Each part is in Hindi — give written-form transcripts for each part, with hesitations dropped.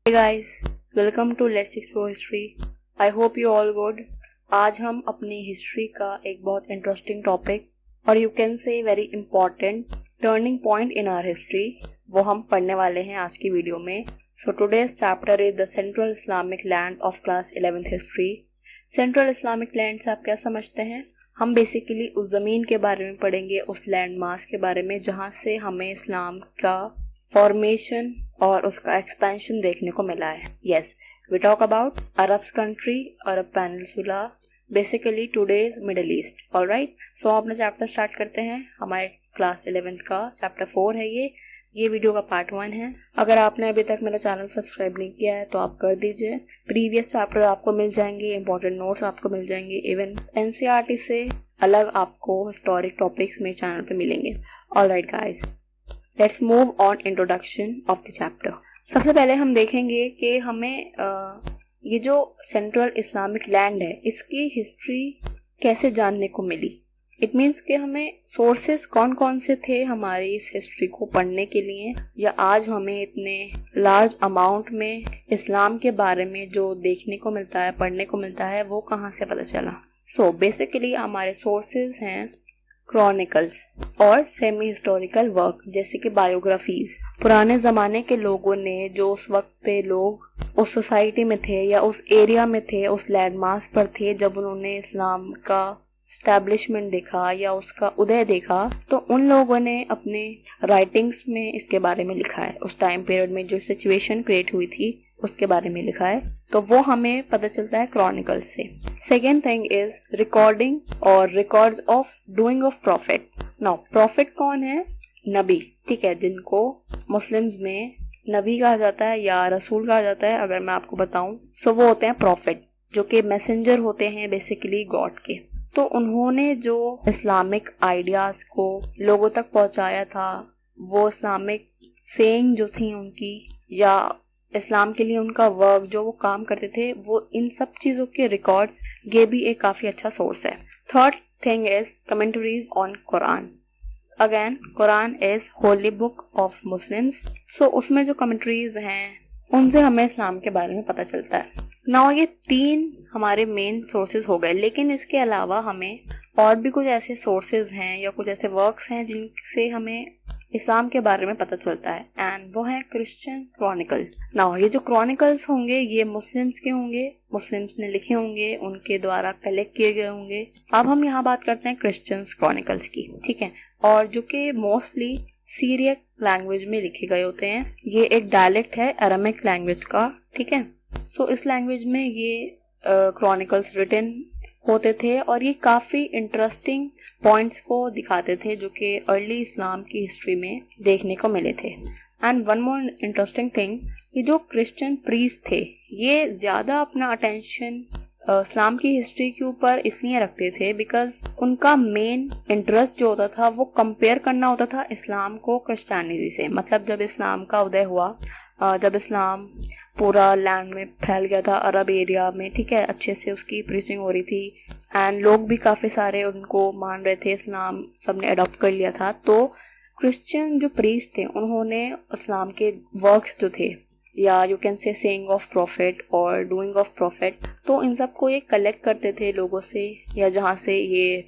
Hey guys, welcome to Let's Explore History. I hope you all good. आज हम अपनी हिस्ट्री का एक बहुत इंटरेस्टिंग टॉपिक और you can say very important turning point in our history वो हम पढ़ने वाले हैं आज की वीडियो में. So today's chapter is the central Islamic land of class 11th history. Central Islamic land से आप क्या समझते हैं? हम बेसिकली उस ज़मीन के बारे में पढ़ेंगे, उस लैंड मास के बारे में जहाँ से हमें इस्लाम का फॉर्मेशन और उसका एक्सपेंशन देखने को मिला है. Yes, we talk about Arabs country, Arab peninsula, basically today's Middle East. Alright, so अपना चैप्टर स्टार्ट करते हैं. हमारे क्लास 11th का चैप्टर 4 है ये वीडियो का पार्ट 1 है. अगर आपने अभी तक मेरा चैनल सब्सक्राइब नहीं किया है तो आप कर दीजिए. प्रीवियस चैप्टर आपको मिल जाएंगे, इंपॉर्टेंट नोट्स आपको मिल जाएंगे, इवन एनसीईआरटी से अलग आपको हिस्टोरिक टॉपिक्स मेरे चैनल पे मिलेंगे. Alright guys, let's move on introduction of the chapter. सबसे पहले हम देखेंगे कि हमें ये जो सेंट्रल इस्लामिक लैंड है इसकी हिस्ट्री कैसे जानने को मिली. इट मीन्स कि हमें सोर्सेस कौन कौन से थे हमारी इस हिस्ट्री को पढ़ने के लिए, या आज हमें इतने लार्ज अमाउंट में इस्लाम के बारे में जो देखने को मिलता है, पढ़ने को मिलता है, वो कहाँ से पता चला. सो बेसिकली हमारे सोर्सेज हैं क्रॉनिकल्स और सेमी हिस्टोरिकल वर्क, जैसे कि बायोग्राफीज. पुराने ज़माने के लोगों ने, जो उस वक्त पे लोग उस सोसाइटी में थे या उस एरिया में थे, उस लैंडमार्क पर थे, जब उन्होंने इस्लाम का स्टैब्लिशमेंट देखा या उसका उदय देखा, तो उन लोगों ने अपने राइटिंग्स में इसके बारे में लिखा है. उस टाइम पीरियड में जो सिचुएशन क्रिएट हुई थी उसके बारे में लिखा है, तो वो हमें पता चलता है क्रॉनिकल्स से. सेकेंड थिंग इज रिकॉर्डिंग और records of doing of profit. Now profit कौन है? नबी, ठीक है, जिनको मुस्लिम्स में नबी कहा जाता है या रसूल कहा जाता है. अगर मैं आपको बताऊं, सो वो होते हैं प्रॉफिट, जो कि मैसेंजर होते हैं बेसिकली गॉड के. तो उन्होंने जो इस्लामिक आइडियाज को लोगों तक पहुंचाया था, वो इस्लामिक सेइंग जो थी उनकी, या इस्लाम के लिए उनका वर्क जो वो काम करते थे, वो इन सब चीज़ों के रिकॉर्ड्स, ये भी एक काफ़ी अच्छा सोर्स है. Third thing is commentaries on Quran. Again, Quran is holy book of Muslims. So उसमें जो कमेंट्रीज हैं उनसे हमें इस्लाम के बारे में पता चलता है. नाउ ये 3 हमारे मेन सोर्सेज हो गए, लेकिन इसके अलावा हमें और भी कुछ ऐसे सोर्सेज हैं या कुछ ऐसे वर्क्स हैं जिनसे हमें इस्लाम के बारे में पता चलता है, एंड वो है क्रिश्चियन क्रॉनिकल. नाउ ये जो क्रॉनिकल्स होंगे ये मुस्लिम्स के होंगे, मुस्लिम्स ने लिखे होंगे, उनके द्वारा कलेक्ट किए गए होंगे. अब हम यहाँ बात करते हैं क्रिश्चियन क्रॉनिकल्स की, ठीक है, और जो कि मोस्टली सीरियक लैंग्वेज में लिखे गए होते हैं. ये एक डायलेक्ट है अरामिक लैंग्वेज का, ठीक है. सो इस लैंग्वेज में ये क्रॉनिकल्स रिटन होते थे और ये काफ़ी इंटरेस्टिंग पॉइंट्स को दिखाते थे जो कि अर्ली इस्लाम की हिस्ट्री में देखने को मिले थे. And one more interesting thing, ये जो क्रिश्चियन प्रीस्ट थे ये ज़्यादा अपना अटेंशन इस्लाम की हिस्ट्री के ऊपर इसलिए रखते थे बिकॉज उनका मेन इंटरेस्ट जो होता था वो कंपेयर करना होता था इस्लाम को क्रिश्चियनिटी से. मतलब जब इस्लाम का उदय हुआ, जब इस्लाम पूरा लैंड में फैल गया था, अरब एरिया में, ठीक है, अच्छे से उसकी प्रीचिंग हो रही थी एंड लोग भी काफ़ी सारे उनको मान रहे थे, इस्लाम सबने अडॉप्ट कर लिया था. तो क्रिश्चियन जो प्रीस्ट थे उन्होंने इस्लाम के वर्क्स जो थे, या यू कैन से सेइंग ऑफ प्रॉफिट और डूइंग ऑफ प्रॉफिट, तो इन सब को ये कलेक्ट करते थे लोगों से, या जहाँ से ये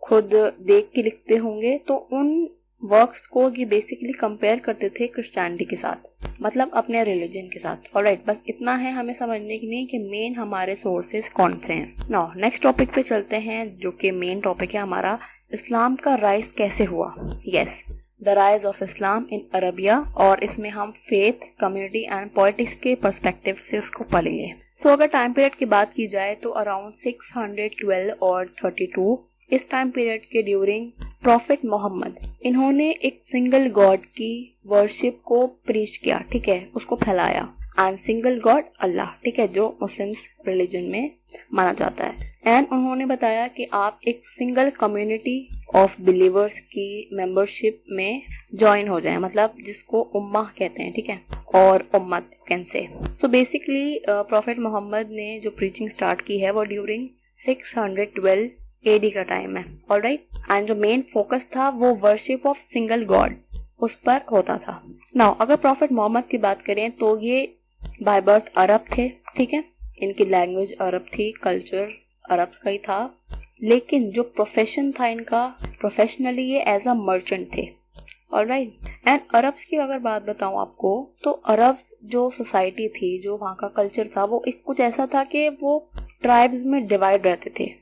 खुद देख के लिखते होंगे, तो उन वर्क्स को ये बेसिकली कंपेयर करते थे क्रिश्चियनिटी के साथ, मतलब अपने रिलीजन के साथ. ऑलराइट, बस इतना है हमें समझने के लिए कि मेन हमारे सोर्सेज कौन से हैं. नाउ नेक्स्ट टॉपिक पे चलते हैं, जो कि मेन टॉपिक है हमारा, इस्लाम का राइज कैसे हुआ. Yes, the rise of Islam in Arabia, और इसमें हम फेथ, कम्युनिटी एंड पॉलिटिक्स के पर्सपेक्टिव से उसको पढ़ेंगे. सो अगर टाइम पीरियड की बात की जाए तो अराउंड 612 और 32 इस टाइम पीरियड के ड्यूरिंग प्रॉफिट मोहम्मद, इन्होंने एक सिंगल गॉड की वर्शिप को प्रीच किया, ठीक है, उसको फैलाया. एंड सिंगल गॉड अल्लाह, ठीक है, जो मुस्लिम्स रिलीजन में माना जाता है. एंड उन्होंने बताया कि आप एक सिंगल कम्युनिटी ऑफ बिलीवर्स की मेंबरशिप में ज्वाइन हो जाएं, मतलब जिसको उम्मा कहते हैं, ठीक है, और उम्मत can say. So basically profit Mohammad ने जो प्रीचिंग स्टार्ट की है वो ड्यूरिंग 612 AD का टाइम है. ऑलराइट, एंड जो मेन फोकस था वो वर्शिप ऑफ सिंगल गॉड, उस पर होता था. नाउ अगर प्रॉफिट मोहम्मद की बात करें तो ये बाय बर्थ अरब थे, ठीक है, इनकी लैंग्वेज अरब थी, कल्चर अरब्स का ही था, लेकिन जो प्रोफेशन था इनका, प्रोफेशनली ये एज अ मर्चेंट थे। ऑलराइट। एंड अरब्स की अगर बात बताऊं आपको, तो अरब्स जो सोसाइटी थी, जो वहाँ का कल्चर था, वो एक कुछ ऐसा था कि वो ट्राइब्स में डिवाइड रहते थे।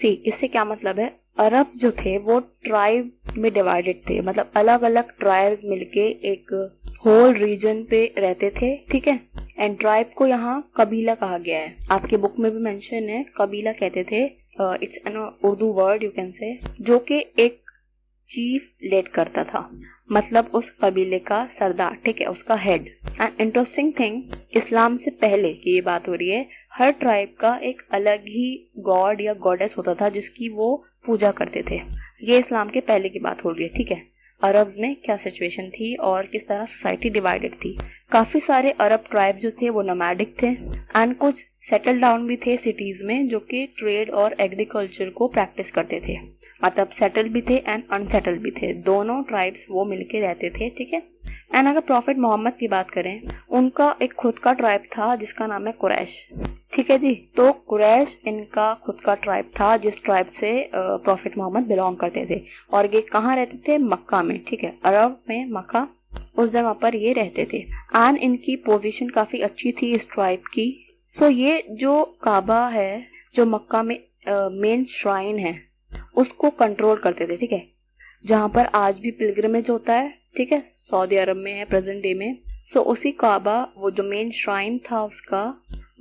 इससे क्या मतलब है, अरब्स जो थे वो ट्राइब में डिवाइडेड थे, मतलब अलग अलग ट्राइब्स मिलके एक होल रीजन पे रहते थे, ठीक है। एंड ट्राइब को यहाँ कबीला कहा गया है, आपके बुक में भी मेंशन है, कबीला कहते थे। It's an Urdu word you can से, जो कि एक चीफ लेड करता था, मतलब उस कबीले का सरदार, ठीक है, उसका हेड। एंड इंटरेस्टिंग थिंग, इस्लाम से पहले की ये बात हो रही है, हर ट्राइब का एक अलग ही गॉड या गॉडेस होता था जिसकी वो पूजा करते थे। ये इस्लाम के पहले की बात हो रही है, ठीक है। अरब्स में क्या सिचुएशन थी और किस तरह सोसाइटी डिवाइडेड थी। काफी सारे अरब ट्राइब जो थे वो नोमैडिक थे, एंड कुछ सेटल डाउन भी थे सिटीज में, जो कि ट्रेड और एग्रीकल्चर को प्रैक्टिस करते थे, मतलब सेटल भी थे एंड अनसेटल भी थे, दोनों ट्राइब्स वो मिलके रहते थे, ठीक है। एंड अगर प्रॉफिट मोहम्मद की बात करें, उनका एक खुद का ट्राइब था जिसका नाम है कुरैश, ठीक है जी। तो कुरैश इनका खुद का ट्राइब था, जिस ट्राइब से प्रॉफिट मोहम्मद बिलोंग करते थे, और ये कहाँ रहते थे, मक्का में, ठीक है, अरब में मक्का, उस जगह पर ये रहते थे। एंड इनकी पोजीशन काफी अच्छी थी इस ट्राइब की। सो ये जो काबा है, जो मक्का में मेन श्राइन है, उसको कंट्रोल करते थे, ठीक है, जहाँ पर आज भी पिलग्रिमेज होता है, ठीक है, सऊदी अरब में है प्रेजेंट डे में। सो उसी काबा, वो जो मेन श्राइन था उसका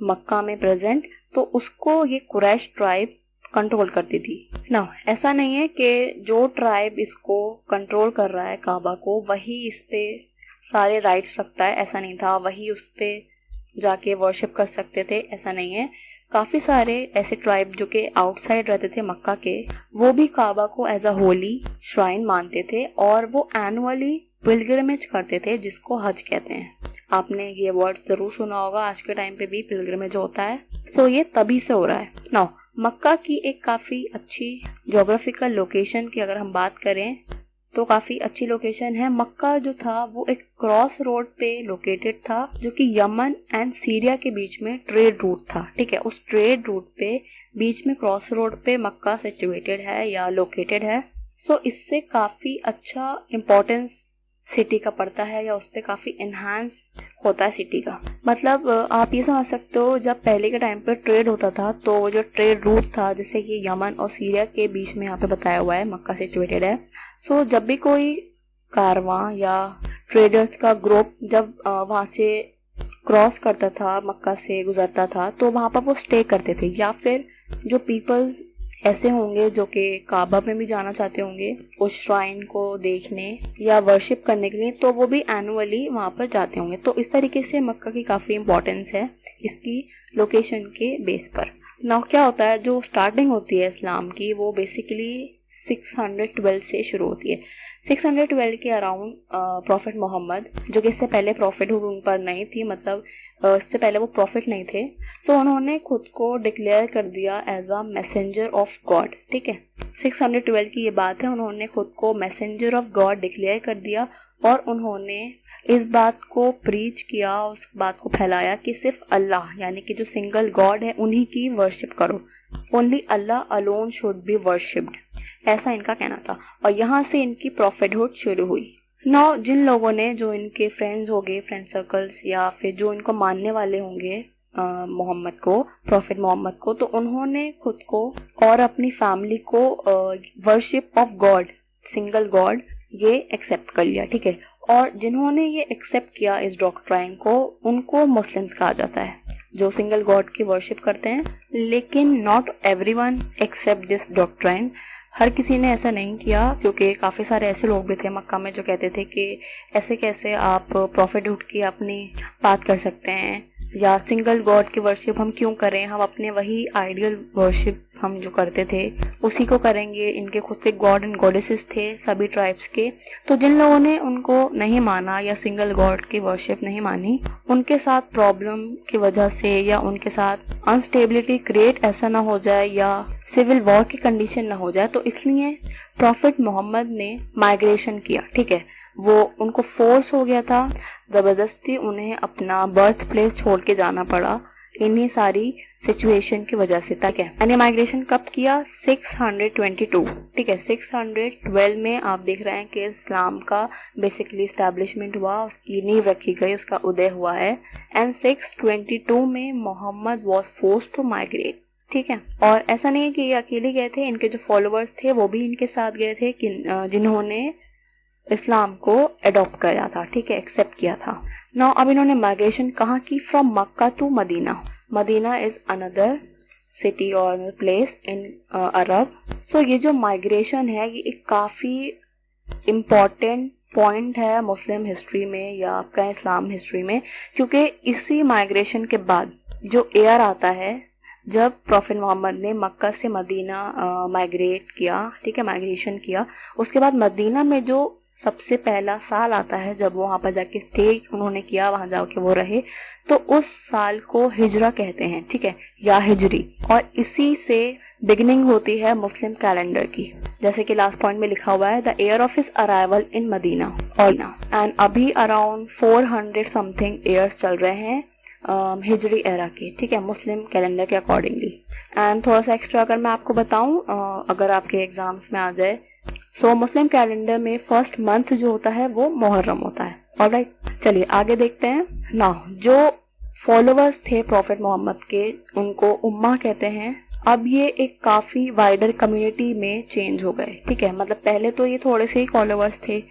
मक्का में प्रेजेंट, तो उसको ये कुरैश ट्राइब कंट्रोल करती थी ना। ऐसा नहीं है कि जो ट्राइब इसको कंट्रोल कर रहा है काबा को, वही इस पे सारे राइट्स रखता है, ऐसा नहीं था, वही उस पे जाके वर्शिप कर सकते थे, ऐसा नहीं है। काफी सारे ऐसे ट्राइब जो कि आउटसाइड रहते थे मक्का के, वो भी काबा को एज अ होली श्राइन मानते थे, और वो एनुअली पिलग्रिमेज करते थे, जिसको हज कहते हैं। आपने ये वर्ड जरूर सुना होगा, आज के टाइम पे भी पिलग्रिमेज होता है। सो ये तभी से हो रहा है। नाउ मक्का की एक काफी अच्छी ज्योग्राफिकल लोकेशन की अगर हम बात करें, तो काफी अच्छी लोकेशन है। मक्का जो था वो एक क्रॉस रोड पे लोकेटेड था, जो कि यमन एंड सीरिया के बीच में ट्रेड रूट था, ठीक है। उस ट्रेड रूट पे बीच में क्रॉस रोड पे मक्का सिचुएटेड है या लोकेटेड है। सो इससे काफी अच्छा इम्पोर्टेंस सिटी का पड़ता है, या उस पर काफी एनहांस होता है सिटी का। मतलब आप ये समझ सकते हो, जब पहले के टाइम पे ट्रेड होता था, तो वो जो ट्रेड रूट था, जैसे कि यमन और सीरिया के बीच में यहाँ पे बताया हुआ है मक्का सिचुएटेड है। सो जब भी कोई कारवां या ट्रेडर्स का ग्रुप जब वहाँ से क्रॉस करता था, मक्का से गुजरता था, तो वहाँ पर वो स्टे करते थे, या फिर जो पीपल्स ऐसे होंगे जो कि काबा में भी जाना चाहते होंगे उस श्राइन को देखने या वर्शिप करने के लिए, तो वो भी एनुअली वहाँ पर जाते होंगे। तो इस तरीके से मक्का की काफ़ी इम्पोर्टेंस है इसकी लोकेशन के बेस पर। नाउ क्या होता है, जो स्टार्टिंग होती है इस्लाम की, वो बेसिकली 612 से शुरू होती है। 612 के अराउंड प्रॉफिट मोहम्मद, जो कि इससे पहले प्रॉफिटहुड उन पर नहीं थी, मतलब इससे पहले वो प्रॉफिट नहीं थे। सो उन्होंने खुद को डिक्लेयर कर दिया as a messenger of God, ठीक है। 612 की ये बात है, उन्होंने खुद को मैसेंजर ऑफ गॉड डिक्लेयर कर दिया, और उन्होंने इस बात को प्रीच किया, उस बात को फैलाया कि सिर्फ अल्लाह, यानी कि जो सिंगल गॉड है, उन्हीं की वर्शिप करो, only Allah alone should be worshipped, ऐसा इनका कहना था। और यहाँ से इनकी प्रॉफिटहुड शुरू हुई। नाउ जिन लोगों ने, जो इनके फ्रेंड्स हो गए, फ्रेंड सर्कल्स, या फिर जो इनको मानने वाले होंगे मोहम्मद को, प्रॉफिट मोहम्मद को, तो उन्होंने खुद को और अपनी फैमिली को worship of God, single God, ये एक्सेप्ट कर लिया, ठीक है। और जिन्होंने ये एक्सेप्ट किया इस डॉक्ट्राइन को, उनको मुस्लिम्स कहा जाता है, जो सिंगल गॉड की वर्शिप करते हैं। लेकिन not everyone accept this doctrine, हर किसी ने ऐसा नहीं किया, क्योंकि काफ़ी सारे ऐसे लोग भी थे मक्का में जो कहते थे कि ऐसे कैसे आप प्रॉफिटहुड की अपनी बात कर सकते हैं, या सिंगल गॉड की वर्शिप हम क्यों करें, हम अपने वही आइडियल वर्शिप हम जो करते थे उसी को करेंगे। इनके खुद के गॉड एंड गॉडेसेस थे सभी ट्राइब्स के। तो जिन लोगों ने उनको नहीं माना या सिंगल गॉड की वर्शिप नहीं मानी, उनके साथ प्रॉब्लम की वजह से, या उनके साथ अनस्टेबिलिटी क्रिएट ऐसा ना हो जाए, या सिविल वॉर की कंडीशन ना हो जाए, तो इसलिए प्रॉफिट मोहम्मद ने माइग्रेशन किया, ठीक है। वो उनको फोर्स हो गया था, ज़बरदस्ती उन्हें अपना बर्थ प्लेस छोड़ के जाना पड़ा इन्हीं सारी सिचुएशन की वजह से। ठीक है, यानी माइग्रेशन कब किया? 622। ठीक है, 612 में आप देख रहे हैं कि इस्लाम का बेसिकली इस्टेब्लिशमेंट हुआ, उसकी नींव रखी गई, उसका उदय हुआ है। एंड 622 में Muhammad was forced to migrate. ठीक है, और ऐसा नहीं है कि ये अकेले गए थे, इनके जो फॉलोअर्स थे वो भी इनके साथ गए थे जिन्होंने इस्लाम को अडॉप्ट किया था। ठीक है, एक्सेप्ट किया था। नाउ अब इन्होंने माइग्रेशन कहाँ की? From Mecca to Medina. Medina is another city और प्लेस इन अरब। सो ये जो माइग्रेशन है ये एक काफ़ी इम्पॉर्टेंट पॉइंट है मुस्लिम हिस्ट्री में या आपका इस्लाम हिस्ट्री में, क्योंकि इसी माइग्रेशन के बाद जो एयर आता है, जब प्रॉफिट मोहम्मद ने मक्का से मदीना माइग्रेट किया, ठीक है, माइग्रेशन किया, उसके बाद मदीना में जो सबसे पहला साल आता है जब वहाँ पर जाके स्टे उन्होंने किया, वहाँ जाके वो रहे, तो उस साल को हिजरा कहते हैं। ठीक है, या हिजरी, और इसी से बिगिनिंग होती है मुस्लिम कैलेंडर की। जैसे कि लास्ट पॉइंट में लिखा हुआ है the year of his arrival in Medina और एंड अभी अराउंड 400 समथिंग ईयर्स चल रहे हैं हिजरी एरा के। ठीक है, मुस्लिम कैलेंडर के अकॉर्डिंगली। एंड थोड़ा सा एक्स्ट्रा अगर मैं आपको बताऊं, अगर आपके एग्जाम्स में आ जाए, सो मुस्लिम कैलेंडर में फर्स्ट मंथ जो होता है वो मुहर्रम होता है। ऑलराइट, चलिए आगे देखते हैं। नाउ जो फॉलोअर्स थे प्रॉफिट मोहम्मद के, उनको उम्मा कहते हैं। अब ये एक काफी वाइडर कम्युनिटी में चेंज हो गए। ठीक है, मतलब पहले तो ये थोड़े से ही फॉलोअर्स थे,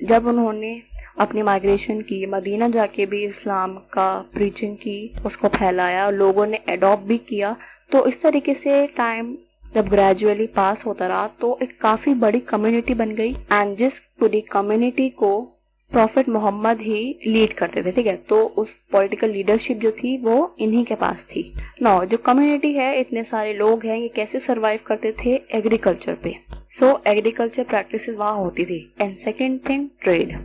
जब उन्होंने अपनी माइग्रेशन की, मदीना जाके भी इस्लाम का प्रीचिंग की, उसको फैलाया, लोगों ने अडॉप्ट भी किया, तो इस तरीके से टाइम जब ग्रेजुअली पास होता रहा तो एक काफी बड़ी कम्युनिटी बन गई। एंड जिस पूरी कम्युनिटी को प्रॉफिट मोहम्मद ही लीड करते थे। ठीक है, तो उस पॉलिटिकल लीडरशिप जो थी वो इन्हीं के पास थी। नाउ जो कम्युनिटी है, इतने सारे लोग हैं, ये कैसे सरवाइव करते थे? एग्रीकल्चर पे। सो एग्रीकल्चर प्रैक्टिसेस वहाँ होती थी। And second thing, trade.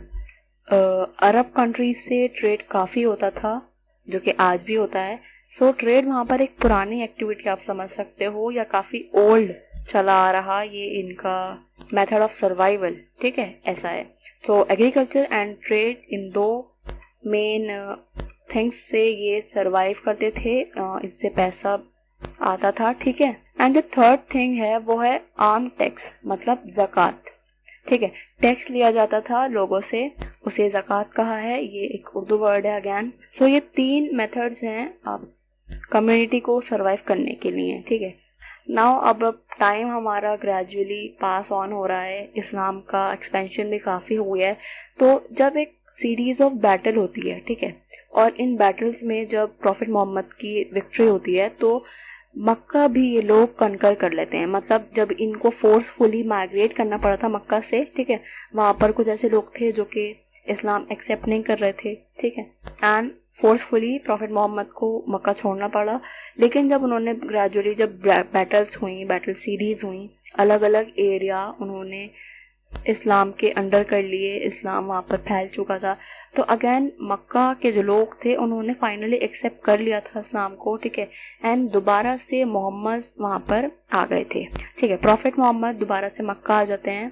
Arab countries से ट्रेड काफी होता था, जो कि आज भी होता है। सो ट्रेड वहाँ पर एक पुरानी एक्टिविटी आप समझ सकते हो, या काफी ओल्ड चला आ रहा ये इनका मेथड ऑफ सर्वाइवल। ठीक है, ऐसा है। सो एग्रीकल्चर एंड ट्रेड, इन दो मेन थिंग्स से ये सरवाइव करते थे, इससे पैसा आता था। ठीक है, एंड जो थर्ड थिंग है वो है आर्म टैक्स, मतलब ज़कात। ठीक है, टैक्स लिया जाता था लोगों से, उसे ज़कात कहा है। ये एक उर्दू वर्ड है अगेन। सो ये तीन मेथड्स हैं आप कम्युनिटी को सरवाइव करने के लिए। ठीक है, नाउ अब टाइम हमारा ग्रेजुअली पास ऑन हो रहा है, इस्लाम का एक्सपेंशन भी काफ़ी हो गया है। तो जब एक सीरीज ऑफ बैटल होती है, ठीक है, और इन बैटल्स में जब प्रॉफिट मोहम्मद की विक्ट्री होती है, तो मक्का भी ये लोग कनकर कर लेते हैं। मतलब जब इनको फोर्सफुली माइग्रेट करना पड़ा था मक्का से, ठीक है, वहाँ पर कुछ ऐसे लोग थे जो कि इस्लाम एक्सेप्ट नहीं कर रहे थे। ठीक है, एंड फोर्सफुली प्रॉफिट मोहम्मद को मक्का छोड़ना पड़ा। लेकिन जब उन्होंने ग्रेजुअली, जब बैटल्स हुई, बैटल सीरीज हुई, अलग अलग एरिया उन्होंने इस्लाम के अंडर कर लिए, इस्लाम वहाँ पर फैल चुका था, तो अगेन मक्का के जो लोग थे उन्होंने फाइनली एक्सेप्ट कर लिया था इस्लाम को। ठीक है, एंड दोबारा से मोहम्मद वहाँ पर आ गए थे। ठीक है, प्रॉफिट मोहम्मद दोबारा से मक्का आ जाते हैं,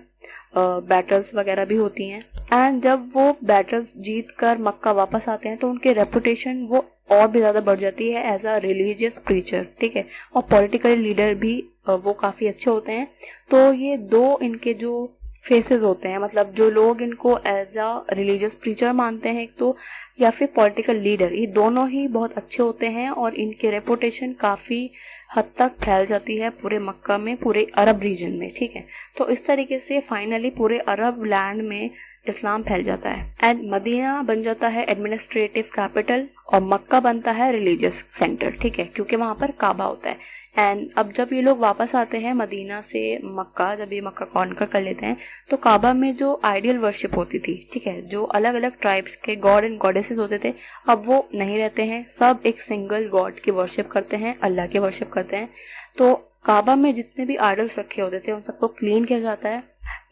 बैटल्स वगैरह भी होती हैं, एंड जब वो बैटल्स जीत कर मक्का वापस आते हैं तो उनकी रेपुटेशन वो और भी ज़्यादा बढ़ जाती है एज अ रिलीजियस प्रीचर। ठीक है, और पॉलिटिकल लीडर भी वो काफ़ी अच्छे होते हैं। तो ये दो इनके जो फेसेस होते हैं, मतलब जो लोग इनको एज अ रिलीजियस प्रीचर मानते हैं एक तो, या फिर पॉलिटिकल लीडर, ये दोनों ही बहुत अच्छे होते हैं और इनकी रेपुटेशन काफ़ी हद तक फैल जाती है पूरे मक्का में, पूरे अरब रीजन में। ठीक है, तो इस तरीके से फाइनली पूरे अरब लैंड में इस्लाम फैल जाता है। एंड मदीना बन जाता है एडमिनिस्ट्रेटिव कैपिटल और मक्का बनता है रिलीजियस सेंटर। ठीक है, क्योंकि वहाँ पर काबा होता है। एंड अब जब ये लोग वापस आते हैं मदीना से मक्का, जब ये मक्का कॉन्कर कर लेते हैं, तो काबा में जो आइडियल वर्शिप होती थी, ठीक है, जो अलग अलग ट्राइब्स के गॉड एंड गॉडेसेस होते थे, अब वो नहीं रहते हैं, सब एक सिंगल गॉड की वर्शिप करते हैं, अल्लाह की वर्शिप करते हैं। तो काबा में जितने भी आइडल्स रखे होते थे उन सबको क्लीन किया जाता है,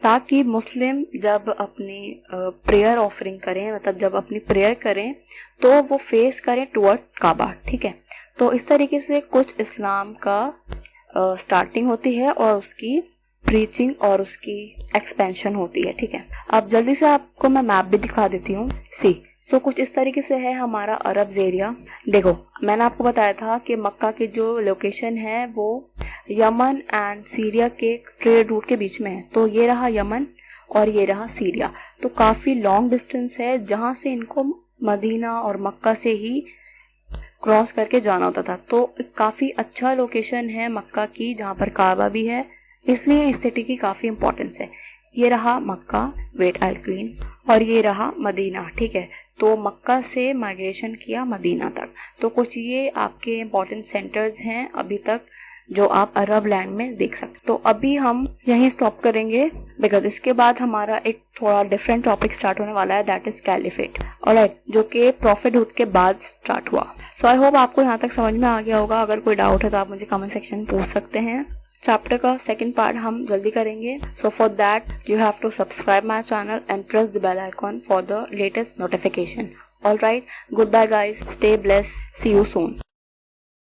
ताकि मुस्लिम जब अपनी प्रेयर ऑफरिंग करें, मतलब जब अपनी प्रेयर करें तो वो फेस करें टुवर्ड काबा। ठीक है, तो इस तरीके से कुछ इस्लाम का स्टार्टिंग होती है और उसकी ब्रीचिंग और उसकी एक्सपेंशन होती है। ठीक है, अब जल्दी से आपको मैं मैप भी दिखा देती हूँ। सो कुछ इस तरीके से है हमारा अरब्स एरिया। देखो, मैंने आपको बताया था कि मक्का की जो लोकेशन है वो यमन एंड सीरिया के ट्रेड रूट के बीच में है। तो ये रहा यमन और ये रहा सीरिया। तो काफ़ी लॉन्ग डिस्टेंस है जहाँ से इनको मदीना और मक्का से ही क्रॉस करके जाना होता था। तो काफ़ी अच्छा लोकेशन है मक्का की, जहाँ पर काबा भी है, इसलिए इस सिटी की काफ़ी इंपॉर्टेंस है। ये रहा मक्का, वेट आई क्लीन, और ये रहा मदीना। ठीक है, तो मक्का से माइग्रेशन किया मदीना तक। तो कुछ ये आपके इम्पोर्टेंट सेंटर्स हैं अभी तक जो आप अरब लैंड में देख सकते। तो अभी हम यहीं स्टॉप करेंगे बिकॉज इसके बाद हमारा एक थोड़ा डिफरेंट टॉपिक स्टार्ट होने वाला है, दैट इज कैलिफेट। ऑलराइट, जो कि प्रॉफिटहुड के बाद स्टार्ट हुआ। सो आई होप आपको यहाँ तक समझ में आ गया होगा। अगर कोई डाउट है तो आप मुझे कमेंट सेक्शन में पूछ सकते हैं। चैप्टर का सेकंड पार्ट हम जल्दी करेंगे। So for that you have to subscribe my channel and press the bell icon for the latest notification. Alright, good bye guys, stay blessed, see you soon.